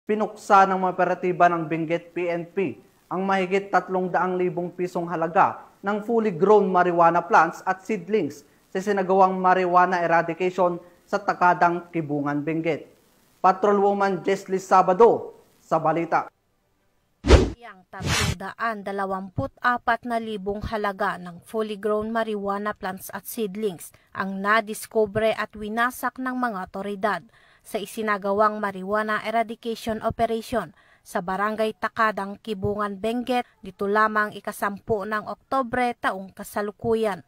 Pinuksa ng mga operatiba ng Benguet PNP ang mahigit 300,000 pisong halaga ng fully grown marijuana plants at seedlings sa sinagawang marijuana eradication sa Takadang, Kibungan, Benguet. Patrolwoman Jesly Sabado sa balita. Yang 324,000 halaga ng fully grown marijuana plants at seedlings ang nadiskubre at winasak ng mga otoridad sa isinagawang marijuana eradication operation sa Barangay Takadang, Kibungan, Benguet dito lamang ika-10 ng Oktubre taong kasalukuyan.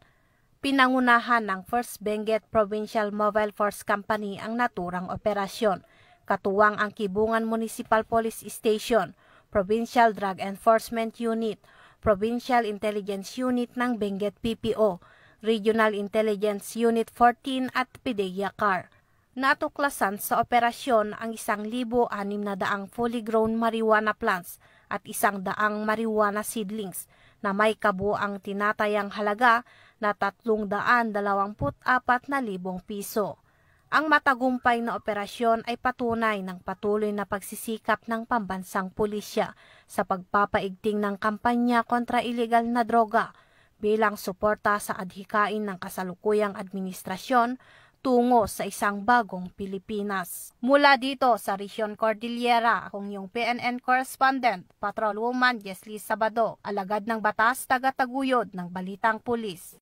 Pinangunahan ng 1st Benguet Provincial Mobile Force Company ang naturang operasyon, katuwang ang Kibungan Municipal Police Station, Provincial Drug Enforcement Unit, Provincial Intelligence Unit ng Benguet PPO, Regional Intelligence Unit 14 at PIDEA CAR. Natuklasan sa operasyon ang 1,600 fully grown marijuana plants at 100 marijuana seedlings na may kabuang tinatayang halaga na 324,000 piso. Ang matagumpay na operasyon ay patunay ng patuloy na pagsisikap ng pambansang pulisya sa pagpapaigting ng kampanya kontra ilegal na droga bilang suporta sa adhikain ng kasalukuyang administrasyon tungo sa isang bagong Pilipinas. Mula dito sa Region Cordillera, akong yung PNN correspondent, Patrolwoman Jesly Sabado, alagad ng batas, taga-taguyod ng Balitang Pulis.